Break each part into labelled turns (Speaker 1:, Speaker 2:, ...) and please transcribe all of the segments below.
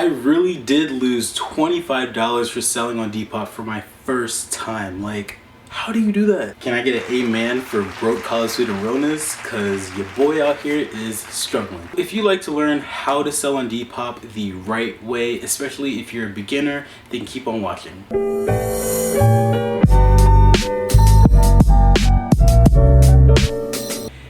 Speaker 1: I really did lose $25 for selling on Depop for my first time. Like, how do you do that? Can I get an amen for broke college student realness? Cause your boy out here is struggling. If you like to learn how to sell on Depop the right way, especially if you're a beginner, then keep on watching.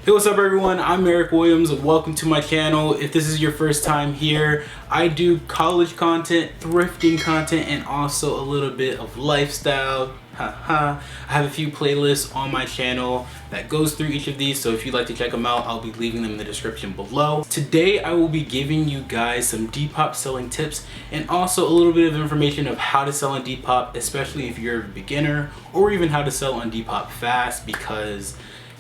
Speaker 1: Hey, what's up everyone? I'm Eric Williams. Welcome to my channel. If this is your first time here, I do college content, thrifting content, and also a little bit of lifestyle. I have a few playlists on my channel that goes through each of these, so if you'd like to check them out, I'll be leaving them in the description below. Today I will be giving you guys some Depop selling tips and also a little bit of information of how to sell on Depop, especially if you're a beginner, or even how to sell on Depop fast, because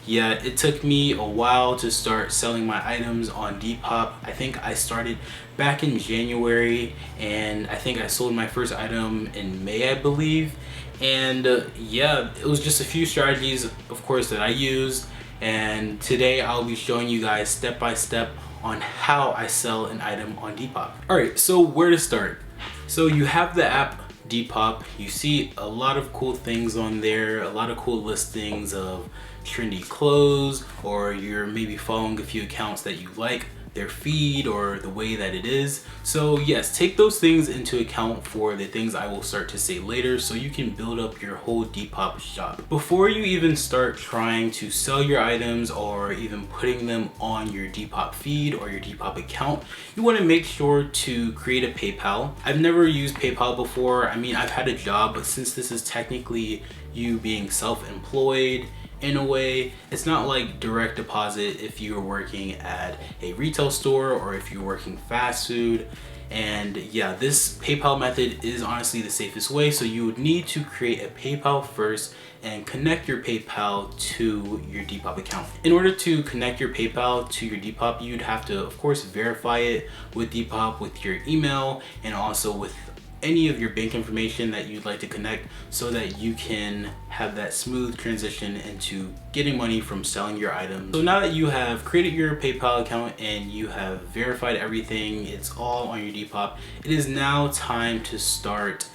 Speaker 1: yeah, it took me a while to start selling my items on Depop. I think I started back in January, and I think I sold my first item in May, I believe. And yeah, it was just a few strategies, of course, that I use. And today I'll be showing you guys step by step on how I sell an item on Depop. All right, so where to start? So you have the app Depop. You see a lot of cool things on there, a lot of cool listings of trendy clothes, or you're maybe following a few accounts that you like their feed or the way that it is. So yes, take those things into account for the things I will start to say later, so you can build up your whole Depop shop. Before you even start trying to sell your items or even putting them on your Depop feed or your Depop account, you want to make sure to create a PayPal. I've never used PayPal before. I mean, I've had a job, but since this is technically you being self-employed, in a way, it's not like direct deposit if you were working at a retail store or if you're working fast food. And yeah, this PayPal method is honestly the safest way. So you would need to create a PayPal first and connect your PayPal to your Depop account. In order to connect your PayPal to your Depop, you'd have to, of course, verify it with Depop with your email and also with any of your bank information that you'd like to connect, so that you can have that smooth transition into getting money from selling your items. So now that you have created your PayPal account and you have verified everything, it's all on your Depop, it is now time to start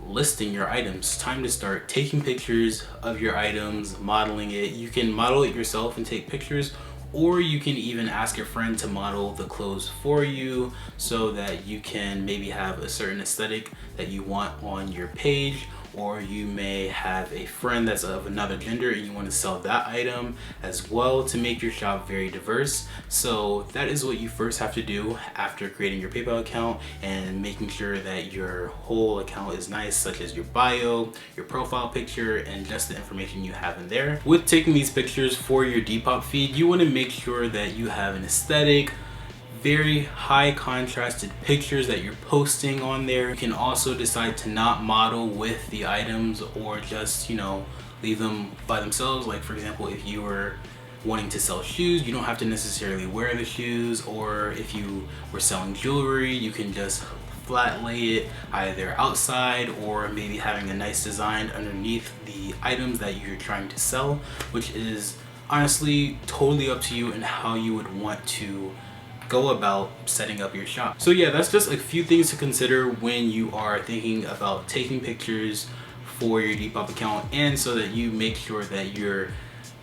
Speaker 1: listing your items. Time to start taking pictures of your items, modeling it. You can model it yourself and take pictures, or you can even ask your friend to model the clothes for you so that you can maybe have a certain aesthetic that you want on your page. Or you may have a friend that's of another gender and you want to sell that item as well to make your shop very diverse. So that is what you first have to do after creating your PayPal account and making sure that your whole account is nice, such as your bio, your profile picture, and just the information you have in there. With taking these pictures for your Depop feed, you want to make sure that you have an aesthetic, very high contrasted pictures that you're posting on there. You can also decide to not model with the items, or just, you know, leave them by themselves. Like, for example, if you were wanting to sell shoes, you don't have to necessarily wear the shoes. Or if you were selling jewelry, you can just flat lay it either outside or maybe having a nice design underneath the items that you're trying to sell, which is honestly totally up to you and how you would want to go about setting up your shop. So yeah, that's just a few things to consider when you are thinking about taking pictures for your Depop account, and so that you make sure that your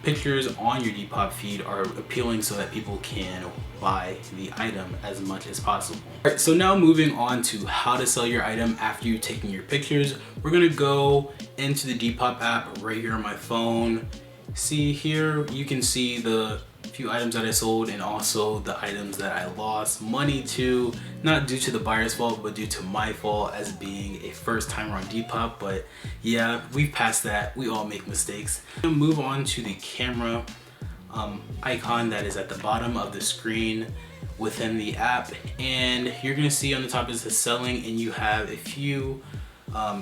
Speaker 1: pictures on your Depop feed are appealing so that people can buy the item as much as possible. All right, so now moving on to how to sell your item after you've taken your pictures. We're gonna go into the Depop app right here on my phone. See here, you can see the few items that I sold and also the items that I lost money to, not due to the buyer's fault, but due to my fault as being a first timer on Depop. But yeah, we've passed that. We all make mistakes. I'm gonna move on to the camera icon that is at the bottom of the screen within the app, and you're gonna see on the top is the selling, and you have a few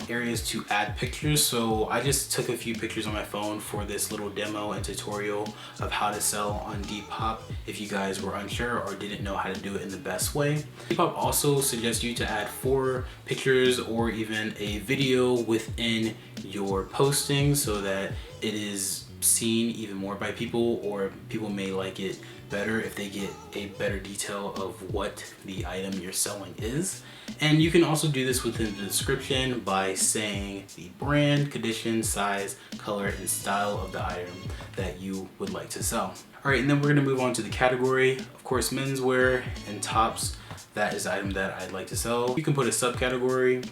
Speaker 1: areas to add pictures. So I just took a few pictures on my phone for this little demo and tutorial of how to sell on Depop if you guys were unsure or didn't know how to do it in the best way. Depop also suggests you to add 4 pictures or even a video within your posting so that it is seen even more by people, or people may like it better if they get a better detail of what the item you're selling is. And you can also do this within the description by saying the brand, condition, size, color, and style of the item that you would like to sell. All right, and then we're gonna move on to the category. Of course, menswear and tops. That is the item that I'd like to sell. You can put a subcategory.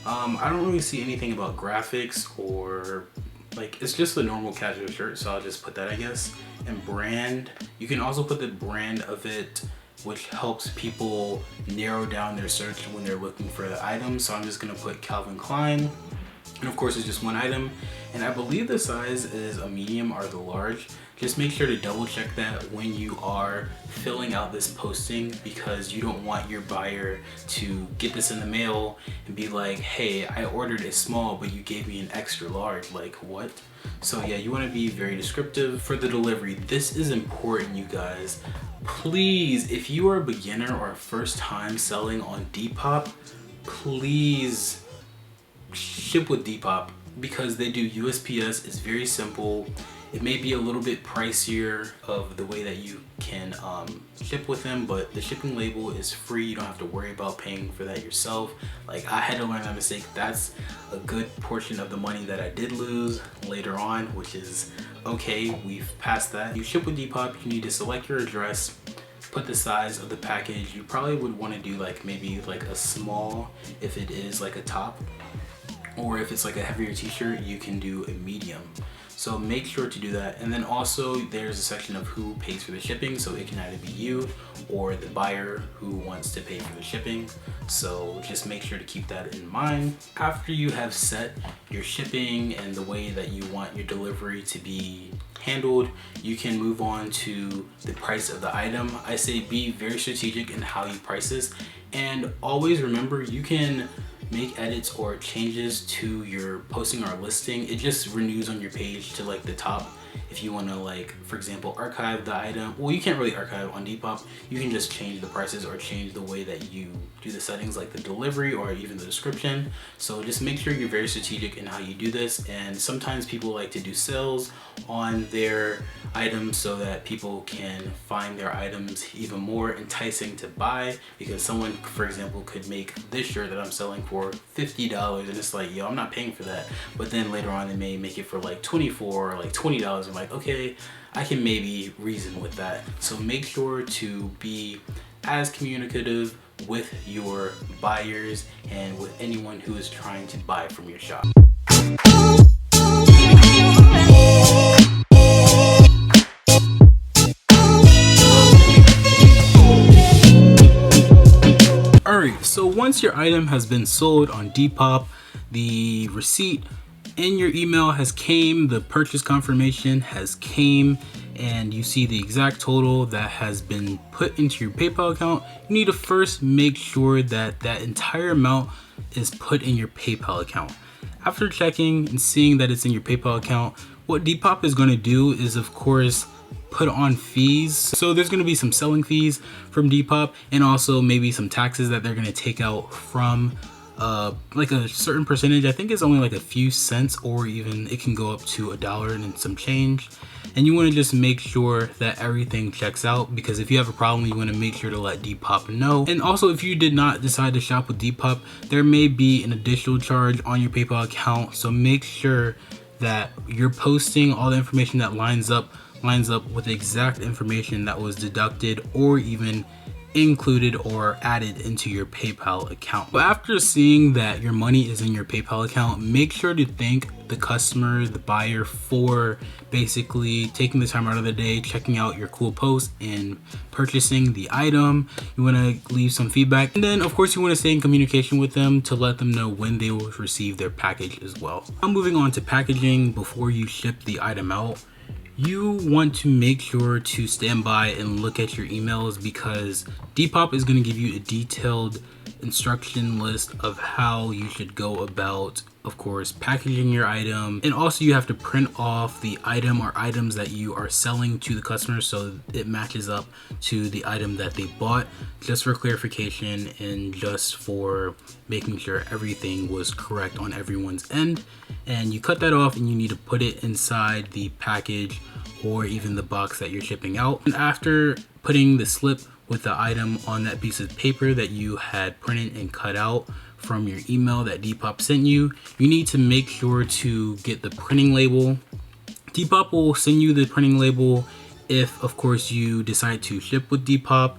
Speaker 1: I don't really see anything about graphics or like, it's just a normal casual shirt, so I'll just put that, I guess. And brand, you can also put the brand of it, which helps people narrow down their search when they're looking for the item. So I'm just gonna put Calvin Klein. And of course, it's just one item. And I believe the size is a medium or the large. Just make sure to double check that when you are filling out this posting, because you don't want your buyer to get this in the mail and be like, hey, I ordered a small, but you gave me an extra large. Like, what? So yeah, you want to be very descriptive for the delivery. This is important, you guys. Please, if you are a beginner or a first time selling on Depop, please ship with Depop, because they do USPS. It's very simple. It may be a little bit pricier of the way that you can ship with them, but the shipping label is free. You don't have to worry about paying for that yourself. Like, I had to learn that mistake. That's a good portion of the money that I did lose later on, which is okay. We've passed that. You ship with Depop, you need to select your address, put the size of the package. You probably would want to do like maybe like a small if it is like a top, or if it's like a heavier t-shirt, you can do a medium. So make sure to do that. And then also there's a section of who pays for the shipping. So it can either be you or the buyer who wants to pay for the shipping. So just make sure to keep that in mind. After you have set your shipping and the way that you want your delivery to be handled, you can move on to the price of the item. I say be very strategic in how you price this, and always remember you can make edits or changes to your posting or listing. It just renews on your page to like the top. If you want to, like, for example, archive the item, well, you can't really archive on Depop. You can just change the prices or change the way that you do the settings, like the delivery or even the description. So just make sure you're very strategic in how you do this. And sometimes people like to do sales on their items so that people can find their items even more enticing to buy, because someone, for example, could make this shirt that I'm selling for $50 and it's like, yo, I'm not paying for that. But then later on they may make it for like $24 or like $20. I'm like, okay, I can maybe reason with that. So make sure to be as communicative with your buyers and with anyone who is trying to buy from your shop. Alright, so once your item has been sold on Depop, the receipt in your email has came, the purchase confirmation has came, and you see the exact total that has been put into your PayPal account, you need to first make sure that that entire amount is put in your PayPal account. After checking and seeing that it's in your PayPal account, what Depop is going to do is, of course, put on fees. So there's going to be some selling fees from Depop, and also maybe some taxes that they're going to take out from like a certain percentage. I think it's only like a few cents, or even it can go up to $1 and some change. And you want to just make sure that everything checks out, because if you have a problem, you want to make sure to let Depop know. And also, if you did not decide to shop with Depop, there may be an additional charge on your PayPal account. So make sure that you're posting all the information that lines up with the exact information that was deducted or even included or added into your PayPal account. But after seeing that your money is in your PayPal account, make sure to thank the customer, the buyer, for basically taking the time out of the day, checking out your cool post and purchasing the item. You want to leave some feedback, and then of course you want to stay in communication with them to let them know when they will receive their package as well. Now moving on to packaging. Before you ship the item out, you want to make sure to stand by and look at your emails, because Depop is going to give you a detailed instruction list of how you should go about, of course, packaging your item. And also you have to print off the item or items that you are selling to the customer so it matches up to the item that they bought, just for clarification and just for making sure everything was correct on everyone's end. And you cut that off and you need to put it inside the package or even the box that you're shipping out. And after putting the slip with the item on that piece of paper that you had printed and cut out from your email that Depop sent you, you need to make sure to get the printing label. Depop will send you the printing label if, of course, you decide to ship with Depop.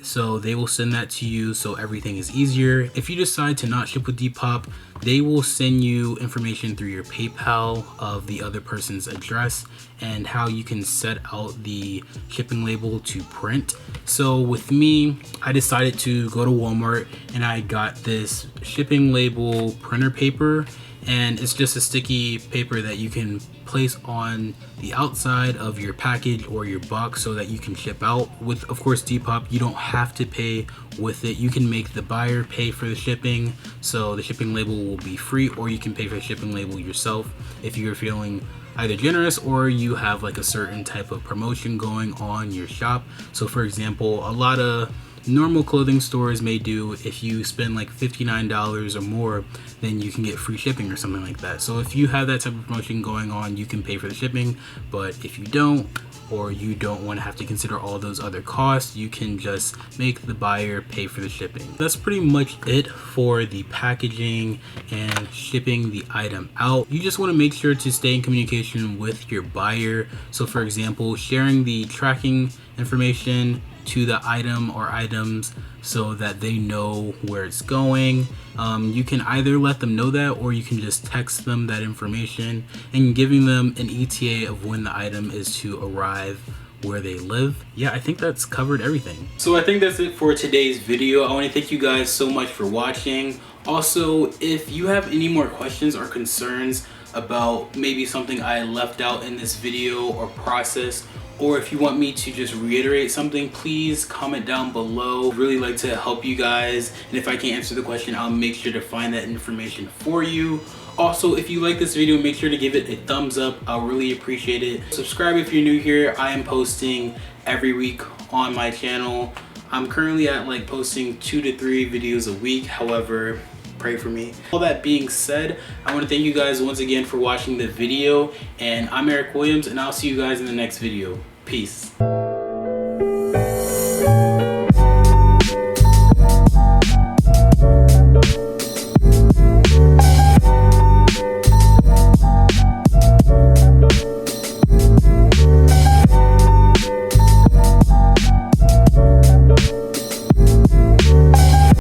Speaker 1: So they will send that to you so everything is easier. If you decide to not ship with Depop, they will send you information through your PayPal of the other person's address and how you can set out the shipping label to print. So with me, I decided to go to Walmart and I got this shipping label printer paper, and it's just a sticky paper that you can place on the outside of your package or your box so that you can ship out. With, of course, Depop, you don't have to pay with it. You can make the buyer pay for the shipping, so the shipping label will be free, or you can pay for the shipping label yourself if you're feeling either generous or you have like a certain type of promotion going on your shop. So for example, a lot of normal clothing stores may do, if you spend like $59 or more, then you can get free shipping or something like that. So if you have that type of promotion going on, you can pay for the shipping. But if you don't, or you don't want to have to consider all those other costs, you can just make the buyer pay for the shipping. That's pretty much it for the packaging and shipping the item out. You just want to make sure to stay in communication with your buyer. So for example, sharing the tracking information to the item or items so that they know where it's going. You can either let them know that, or you can just text them that information and giving them an ETA of when the item is to arrive where they live. Yeah, I think that's covered everything. So I think that's it for today's video. I want to thank you guys so much for watching. Also, if you have any more questions or concerns about maybe something I left out in this video or process, or if you want me to just reiterate something, please comment down below. I'd really like to help you guys, and if I can't answer the question, I'll make sure to find that information for you. Also, if you like this video, make sure to give it a thumbs up. I'll really appreciate it. Subscribe if you're new here. I am posting every week on my channel. I'm currently at like posting 2 to 3 videos a week. However, pray for me. All that being said, I want to thank you guys once again for watching the video, and I'm Eric Williams, and I'll see you guys in the next video. Peace.